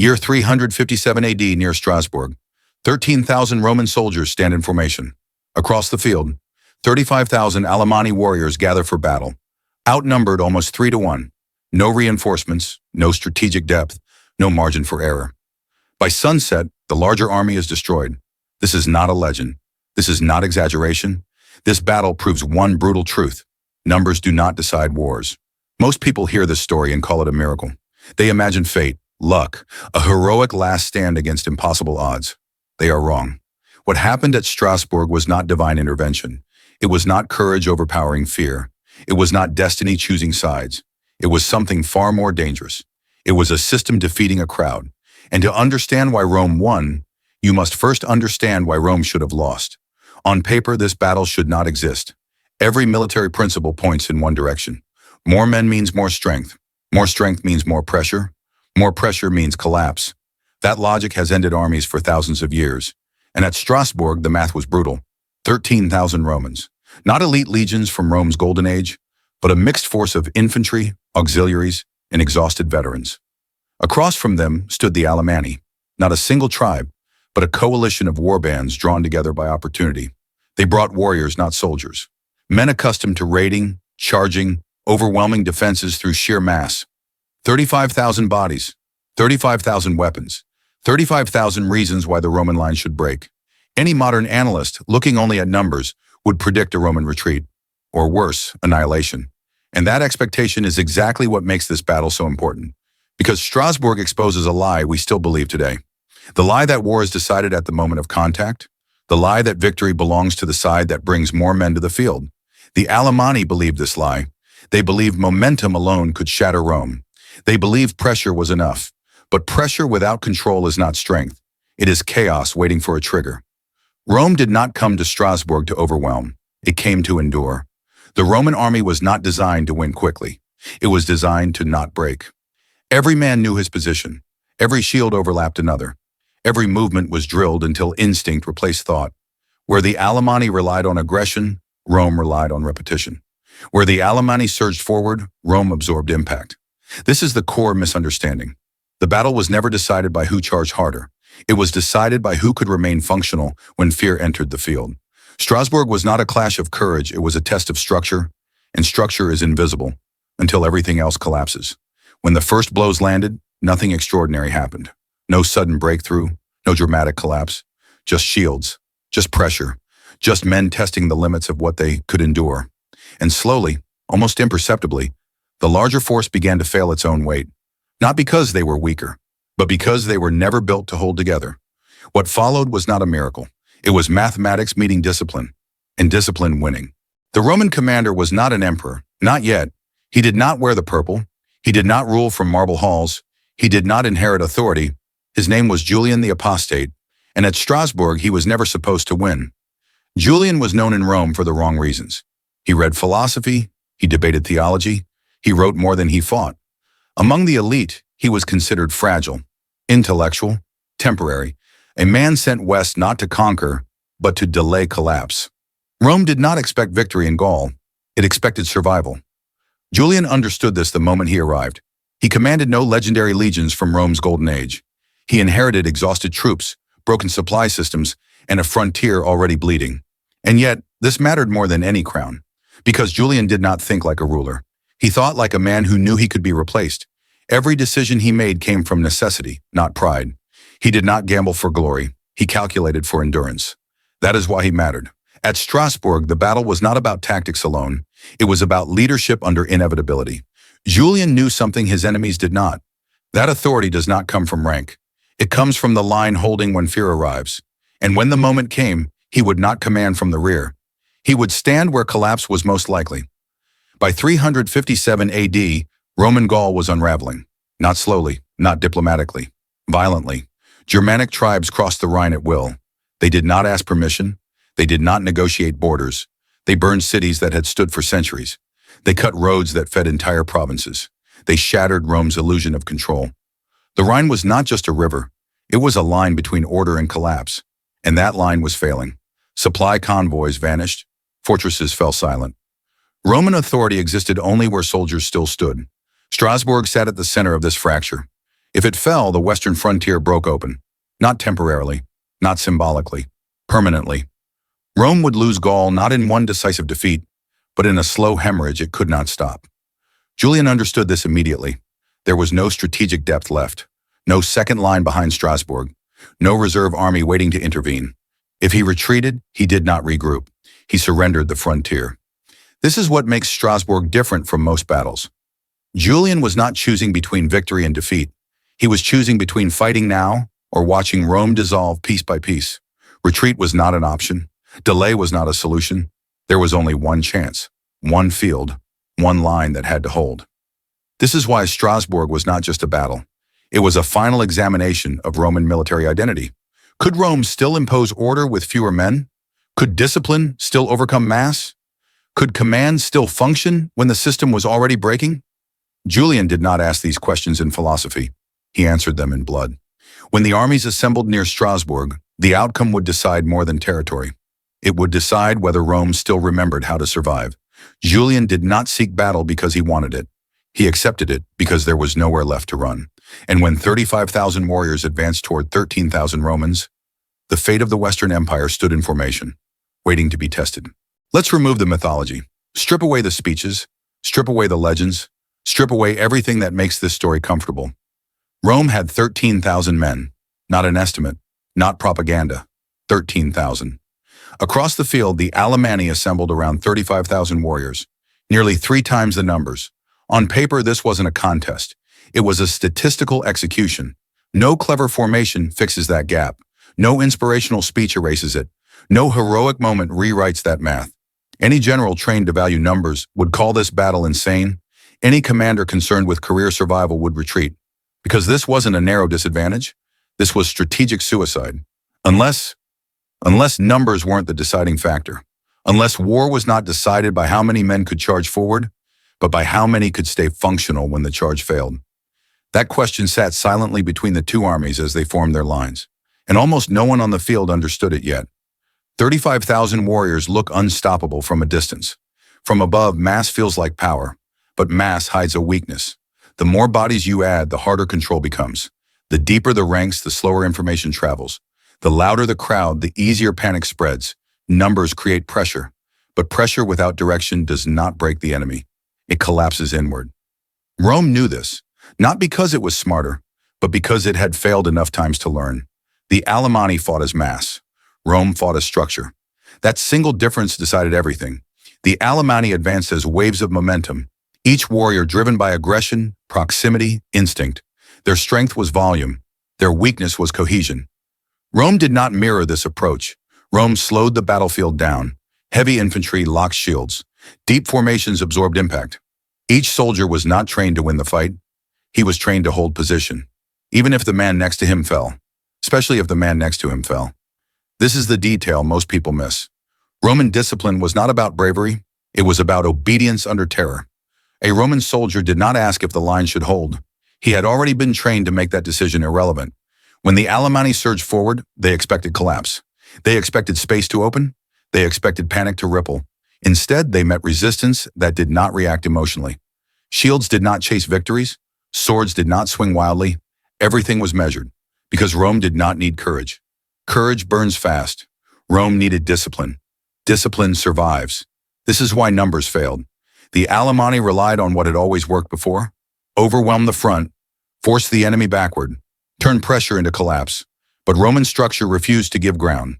Year 357 AD near Strasbourg. 13,000 Roman soldiers stand in formation. Across the field, 35,000 Alemanni warriors gather for battle. Outnumbered almost 3 to 1. No reinforcements, no strategic depth, no margin for error. By sunset, the larger army is destroyed. This is not a legend. This is not exaggeration. This battle proves one brutal truth. Numbers do not decide wars. Most people hear this story and call it a miracle. They imagine fate, luck, a heroic last stand against impossible odds. They are wrong. What happened at Strasbourg was not divine intervention. It was not courage overpowering fear. It was not destiny choosing sides. It was something far more dangerous. It was a system defeating a crowd. And to understand why Rome won, you must first understand why Rome should have lost. On paper, this battle should not exist. Every military principle points in one direction. More men means more strength. More strength means more pressure. More pressure means collapse. That logic has ended armies for thousands of years. And at Strasbourg, the math was brutal. 13,000 Romans. Not elite legions from Rome's golden age, but a mixed force of infantry, auxiliaries, and exhausted veterans. Across from them stood the Alemanni, not a single tribe, but a coalition of warbands drawn together by opportunity. They brought warriors, not soldiers. Men accustomed to raiding, charging, overwhelming defenses through sheer mass. 35,000 bodies, 35,000 weapons, 35,000 reasons why the Roman line should break. Any modern analyst, looking only at numbers, would predict a Roman retreat, or worse, annihilation. And that expectation is exactly what makes this battle so important. Because Strasbourg exposes a lie we still believe today. The lie that war is decided at the moment of contact. The lie that victory belongs to the side that brings more men to the field. The Alemanni believed this lie. They believed momentum alone could shatter Rome. They believed pressure was enough. But pressure without control is not strength. It is chaos waiting for a trigger. Rome did not come to Strasbourg to overwhelm. It came to endure. The Roman army was not designed to win quickly. It was designed to not break. Every man knew his position. Every shield overlapped another. Every movement was drilled until instinct replaced thought. Where the Alemanni relied on aggression, Rome relied on repetition. Where the Alemanni surged forward, Rome absorbed impact. This is the core misunderstanding. The battle was never decided by who charged harder. It was decided by who could remain functional when fear entered the field. Strasbourg was not a clash of courage, it was a test of structure, and structure is invisible until everything else collapses. When the first blows landed, nothing extraordinary happened. No sudden breakthrough, no dramatic collapse, just shields, just pressure, just men testing the limits of what they could endure. And slowly, almost imperceptibly, the larger force began to fail its own weight. Not because they were weaker, but because they were never built to hold together. What followed was not a miracle. It was mathematics meeting discipline, and discipline winning. The Roman commander was not an emperor, not yet. He did not wear the purple. He did not rule from marble halls. He did not inherit authority. His name was Julian the Apostate, and at Strasbourg he was never supposed to win. Julian was known in Rome for the wrong reasons. He read philosophy, he debated theology, he wrote more than he fought. Among the elite, he was considered fragile, intellectual, temporary, a man sent west not to conquer, but to delay collapse. Rome did not expect victory in Gaul. It expected survival. Julian understood this the moment he arrived. He commanded no legendary legions from Rome's golden age. He inherited exhausted troops, broken supply systems, and a frontier already bleeding. And yet, this mattered more than any crown, because Julian did not think like a ruler. He thought like a man who knew he could be replaced. Every decision he made came from necessity, not pride. He did not gamble for glory. He calculated for endurance. That is why he mattered. At Strasbourg, the battle was not about tactics alone. It was about leadership under inevitability. Julian knew something his enemies did not. That authority does not come from rank. It comes from the line holding when fear arrives. And when the moment came, he would not command from the rear. He would stand where collapse was most likely. By 357 AD, Roman Gaul was unraveling. Not slowly, not diplomatically, violently. Germanic tribes crossed the Rhine at will. They did not ask permission. They did not negotiate borders. They burned cities that had stood for centuries. They cut roads that fed entire provinces. They shattered Rome's illusion of control. The Rhine was not just a river. It was a line between order and collapse. And that line was failing. Supply convoys vanished. Fortresses fell silent. Roman authority existed only where soldiers still stood. Strasbourg sat at the center of this fracture. If it fell, the western frontier broke open. Not temporarily, not symbolically, permanently. Rome would lose Gaul not in one decisive defeat, but in a slow hemorrhage it could not stop. Julian understood this immediately. There was no strategic depth left, no second line behind Strasbourg, no reserve army waiting to intervene. If he retreated, he did not regroup. He surrendered the frontier. This is what makes Strasbourg different from most battles. Julian was not choosing between victory and defeat. He was choosing between fighting now or watching Rome dissolve piece by piece. Retreat was not an option. Delay was not a solution. There was only one chance, one field, one line that had to hold. This is why Strasbourg was not just a battle. It was a final examination of Roman military identity. Could Rome still impose order with fewer men? Could discipline still overcome mass? Could command still function when the system was already breaking? Julian did not ask these questions in philosophy. He answered them in blood. When the armies assembled near Strasbourg, the outcome would decide more than territory. It would decide whether Rome still remembered how to survive. Julian did not seek battle because he wanted it. He accepted it because there was nowhere left to run. And when 35,000 warriors advanced toward 13,000 Romans, the fate of the Western Empire stood in formation, waiting to be tested. Let's remove the mythology. Strip away the speeches, strip away the legends, strip away everything that makes this story comfortable. Rome had 13,000 men, not an estimate, not propaganda, 13,000. Across the field, the Alemanni assembled around 35,000 warriors, nearly 3 times the numbers. On paper, this wasn't a contest. It was a statistical execution. No clever formation fixes that gap. No inspirational speech erases it. No heroic moment rewrites that math. Any general trained to value numbers would call this battle insane. Any commander concerned with career survival would retreat. Because this wasn't a narrow disadvantage. This was strategic suicide. Unless numbers weren't the deciding factor. Unless war was not decided by how many men could charge forward, but by how many could stay functional when the charge failed. That question sat silently between the two armies as they formed their lines, and almost no one on the field understood it yet. 35,000 warriors look unstoppable from a distance. From above, mass feels like power, but mass hides a weakness. The more bodies you add, the harder control becomes. The deeper the ranks, the slower information travels. The louder the crowd, the easier panic spreads. Numbers create pressure, but pressure without direction does not break the enemy. It collapses inward. Rome knew this, not because it was smarter, but because it had failed enough times to learn. The Alemanni fought as mass. Rome fought as structure. That single difference decided everything. The Alemanni advanced as waves of momentum, each warrior driven by aggression, proximity, instinct. Their strength was volume. Their weakness was cohesion. Rome did not mirror this approach. Rome slowed the battlefield down. Heavy infantry locked shields. Deep formations absorbed impact. Each soldier was not trained to win the fight. He was trained to hold position, even if the man next to him fell, especially if the man next to him fell. This is the detail most people miss. Roman discipline was not about bravery. It was about obedience under terror. A Roman soldier did not ask if the line should hold. He had already been trained to make that decision irrelevant. When the Alemanni surged forward, they expected collapse. They expected space to open. They expected panic to ripple. Instead, they met resistance that did not react emotionally. Shields did not chase victories. Swords did not swing wildly. Everything was measured, because Rome did not need courage. Courage burns fast. Rome needed discipline. Discipline survives. This is why numbers failed. The Alemanni relied on what had always worked before. Overwhelm the front, force the enemy backward, turn pressure into collapse. But Roman structure refused to give ground.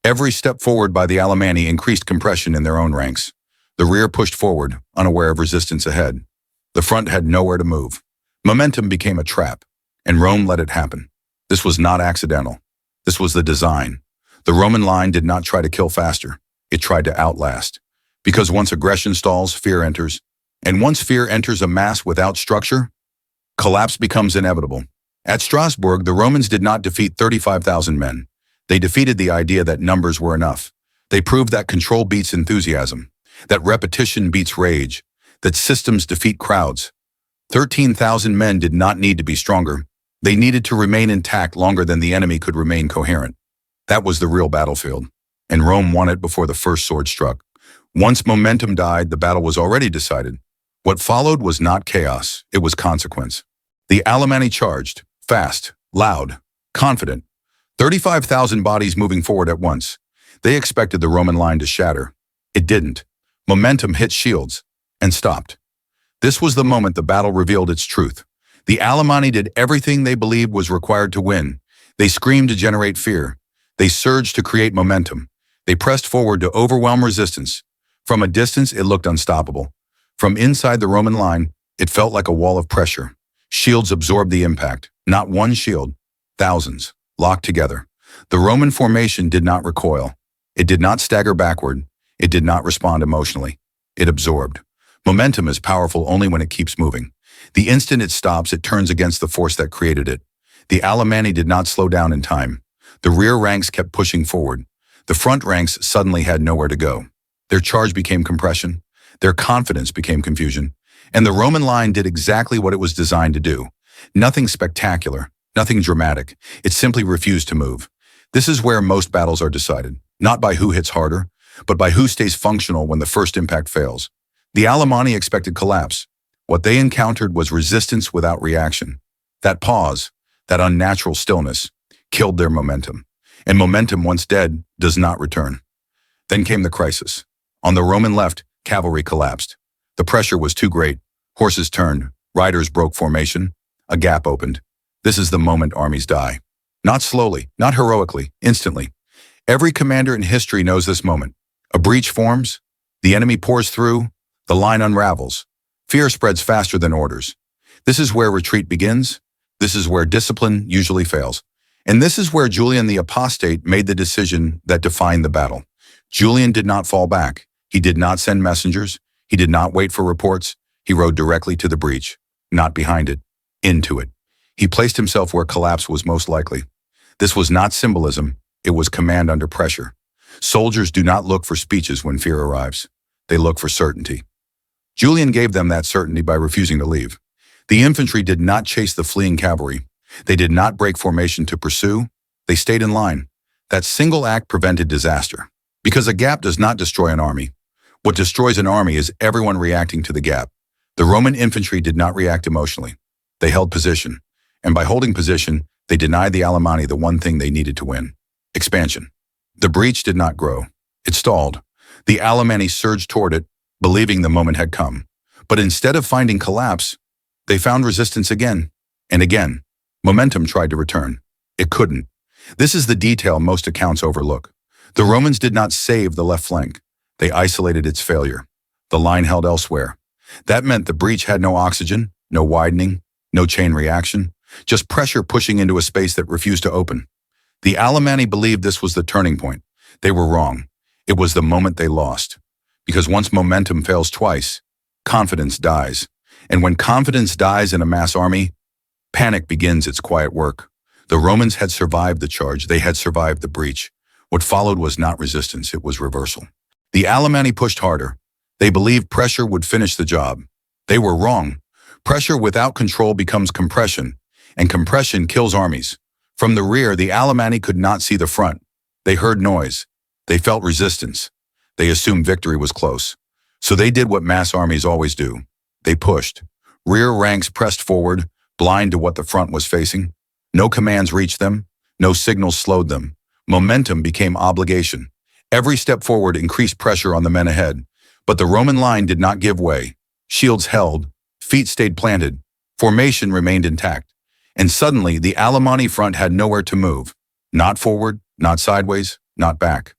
Every step forward by the Alemanni increased compression in their own ranks. The rear pushed forward, unaware of resistance ahead. The front had nowhere to move. Momentum became a trap, and Rome let it happen. This was not accidental. This was the design. The Roman line did not try to kill faster. It tried to outlast. Because once aggression stalls, fear enters. And once fear enters a mass without structure, collapse becomes inevitable. At Strasbourg, the Romans did not defeat 35,000 men. They defeated the idea that numbers were enough. They proved that control beats enthusiasm, that repetition beats rage, that systems defeat crowds. 13,000 men did not need to be stronger. They needed to remain intact longer than the enemy could remain coherent. That was the real battlefield, and Rome won it before the first sword struck. Once momentum died, the battle was already decided. What followed was not chaos, it was consequence. The Alemanni charged. Fast, loud, confident. 35,000 bodies moving forward at once. They expected the Roman line to shatter. It didn't. Momentum hit shields and stopped. This was the moment the battle revealed its truth. The Alemanni did everything they believed was required to win. They screamed to generate fear. They surged to create momentum. They pressed forward to overwhelm resistance. From a distance, it looked unstoppable. From inside the Roman line, it felt like a wall of pressure. Shields absorbed the impact. Not one shield, thousands, locked together. The Roman formation did not recoil. It did not stagger backward. It did not respond emotionally. It absorbed. Momentum is powerful only when it keeps moving. The instant it stops, it turns against the force that created it. The Alemanni did not slow down in time. The rear ranks kept pushing forward. The front ranks suddenly had nowhere to go. Their charge became compression. Their confidence became confusion. And the Roman line did exactly what it was designed to do. Nothing spectacular, nothing dramatic. It simply refused to move. This is where most battles are decided, not by who hits harder, but by who stays functional when the first impact fails. The Alemanni expected collapse. What they encountered was resistance without reaction. That pause, that unnatural stillness, killed their momentum. And momentum, once dead, does not return. Then came the crisis. On the Roman left, cavalry collapsed. The pressure was too great. Horses turned. Riders broke formation. A gap opened. This is the moment armies die. Not slowly, not heroically, instantly. Every commander in history knows this moment. A breach forms. The enemy pours through. The line unravels. Fear spreads faster than orders. This is where retreat begins. This is where discipline usually fails. And this is where Julian the Apostate made the decision that defined the battle. Julian did not fall back. He did not send messengers. He did not wait for reports. He rode directly to the breach, not behind it, into it. He placed himself where collapse was most likely. This was not symbolism. It was command under pressure. Soldiers do not look for speeches when fear arrives. They look for certainty. Julian gave them that certainty by refusing to leave. The infantry did not chase the fleeing cavalry. They did not break formation to pursue. They stayed in line. That single act prevented disaster. Because a gap does not destroy an army. What destroys an army is everyone reacting to the gap. The Roman infantry did not react emotionally. They held position. And by holding position, they denied the Alemanni the one thing they needed to win: expansion. The breach did not grow. It stalled. The Alemanni surged toward it, believing the moment had come. But instead of finding collapse, they found resistance again and again. Momentum tried to return. It couldn't. This is the detail most accounts overlook. The Romans did not save the left flank. They isolated its failure. The line held elsewhere. That meant the breach had no oxygen, no widening, no chain reaction, just pressure pushing into a space that refused to open. The Alemanni believed this was the turning point. They were wrong. It was the moment they lost. Because once momentum fails twice, confidence dies. And when confidence dies in a mass army, panic begins its quiet work. The Romans had survived the charge. They had survived the breach. What followed was not resistance, it was reversal. The Alemanni pushed harder. They believed pressure would finish the job. They were wrong. Pressure without control becomes compression, and compression kills armies. From the rear, the Alemanni could not see the front. They heard noise. They felt resistance. They assumed victory was close. So they did what mass armies always do. They pushed. Rear ranks pressed forward, blind to what the front was facing. No commands reached them. No signals slowed them. Momentum became obligation. Every step forward increased pressure on the men ahead. But the Roman line did not give way. Shields held. Feet stayed planted. Formation remained intact. And suddenly, the Alemanni front had nowhere to move. Not forward, not sideways, not back.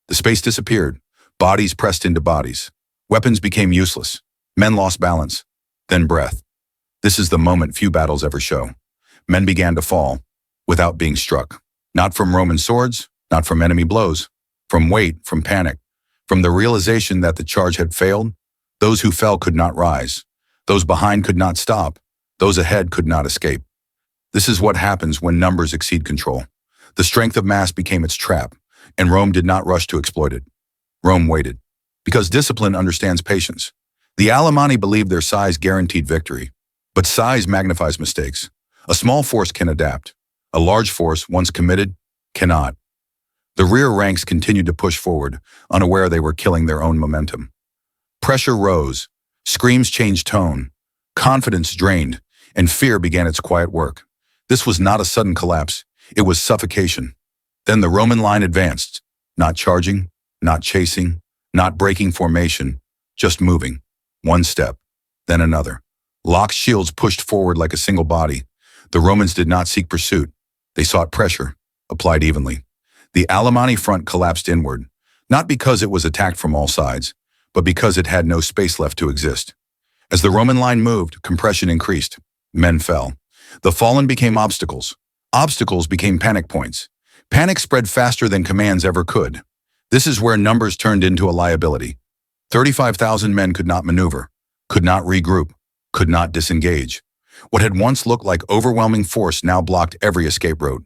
The space disappeared. Bodies pressed into bodies. Weapons became useless. Men lost balance. Then breath. This is the moment few battles ever show. Men began to fall, without being struck. Not from Roman swords, not from enemy blows. From weight, from panic. From the realization that the charge had failed. Those who fell could not rise. Those behind could not stop. Those ahead could not escape. This is what happens when numbers exceed control. The strength of mass became its trap, and Rome did not rush to exploit it. Rome waited, because discipline understands patience. The Alemanni believed their size guaranteed victory, but size magnifies mistakes. A small force can adapt. A large force, once committed, cannot. The rear ranks continued to push forward, unaware they were killing their own momentum. Pressure rose, screams changed tone, confidence drained, and fear began its quiet work. This was not a sudden collapse. It was suffocation. Then the Roman line advanced, not charging, not chasing, not breaking formation, just moving. One step, then another. Locked shields pushed forward like a single body. The Romans did not seek pursuit. They sought pressure, applied evenly. The Alemanni front collapsed inward, not because it was attacked from all sides, but because it had no space left to exist. As the Roman line moved, compression increased. Men fell. The fallen became obstacles. Obstacles became panic points. Panic spread faster than commands ever could. This is where numbers turned into a liability. 35,000 men could not maneuver, could not regroup, could not disengage. What had once looked like overwhelming force now blocked every escape route.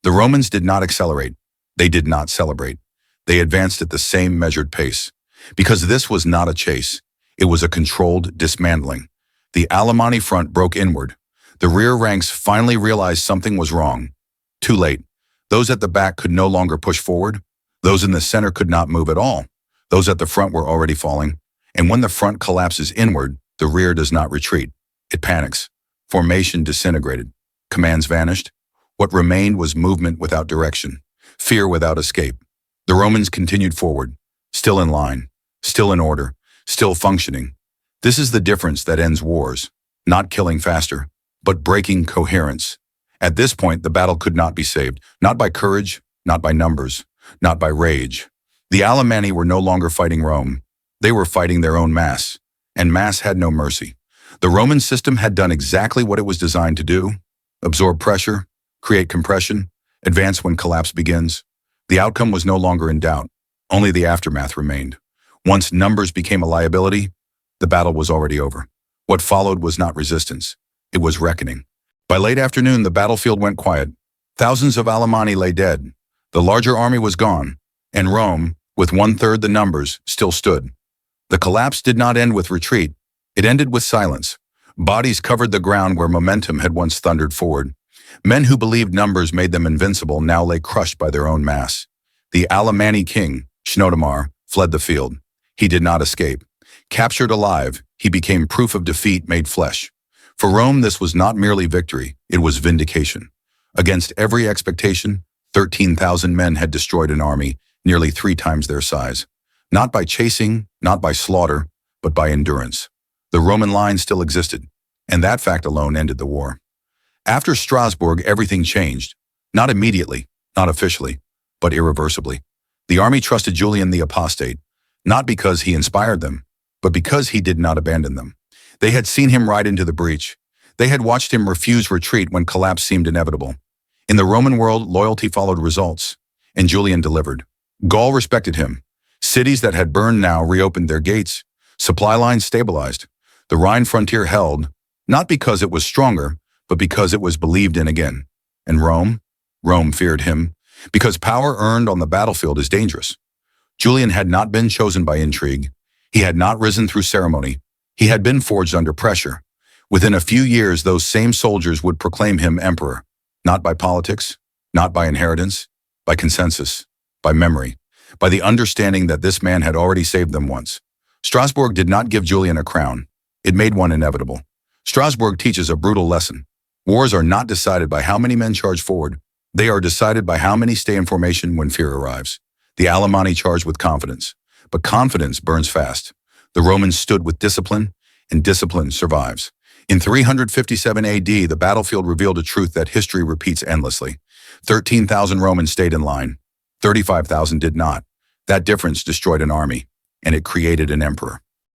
The Romans did not accelerate. They did not celebrate. They advanced at the same measured pace. Because this was not a chase. It was a controlled dismantling. The Alemanni front broke inward. The rear ranks finally realized something was wrong. Too late. Those at the back could no longer push forward. Those in the center could not move at all. Those at the front were already falling. And when the front collapses inward, the rear does not retreat. It panics. Formation disintegrated. Commands vanished. What remained was movement without direction. Fear without escape. The Romans continued forward, still in line, still in order, still functioning. This is the difference that ends wars. Not killing faster, but breaking coherence. At this point, the battle could not be saved. Not by courage, not by numbers, not by rage. The Alemanni were no longer fighting Rome. They were fighting their own mass. And mass had no mercy. The Roman system had done exactly what it was designed to do. Absorb pressure, create compression, advance when collapse begins. The outcome was no longer in doubt. Only the aftermath remained. Once numbers became a liability, the battle was already over. What followed was not resistance. It was reckoning. By late afternoon, the battlefield went quiet. Thousands of Alemanni lay dead. The larger army was gone, and Rome, with 1/3 the numbers, still stood. The collapse did not end with retreat. It ended with silence. Bodies covered the ground where momentum had once thundered forward. Men who believed numbers made them invincible now lay crushed by their own mass. The Alemanni king, Chenodomar, fled the field. He did not escape. Captured alive, he became proof of defeat made flesh. For Rome, this was not merely victory, it was vindication. Against every expectation, 13,000 men had destroyed an army, nearly 3 times their size. Not by chasing, not by slaughter, but by endurance. The Roman line still existed, and that fact alone ended the war. After Strasbourg, everything changed. Not immediately, not officially, but irreversibly. The army trusted Julian the Apostate, not because he inspired them, but because he did not abandon them. They had seen him ride into the breach. They had watched him refuse retreat when collapse seemed inevitable. In the Roman world, loyalty followed results, and Julian delivered. Gaul respected him. Cities that had burned now reopened their gates. Supply lines stabilized. The Rhine frontier held, not because it was stronger, but because it was believed in again. And Rome? Rome feared him, because power earned on the battlefield is dangerous. Julian had not been chosen by intrigue. He had not risen through ceremony. He had been forged under pressure. Within a few years, those same soldiers would proclaim him emperor, not by politics, not by inheritance, by consensus, by memory, by the understanding that this man had already saved them once. Strasbourg did not give Julian a crown. It made one inevitable. Strasbourg teaches a brutal lesson. Wars are not decided by how many men charge forward. They are decided by how many stay in formation when fear arrives. The Alemanni charged with confidence, but confidence burns fast. The Romans stood with discipline, and discipline survives. In 357 AD, the battlefield revealed a truth that history repeats endlessly. 13,000 Romans stayed in line. 35,000 did not. That difference destroyed an army, and it created an emperor.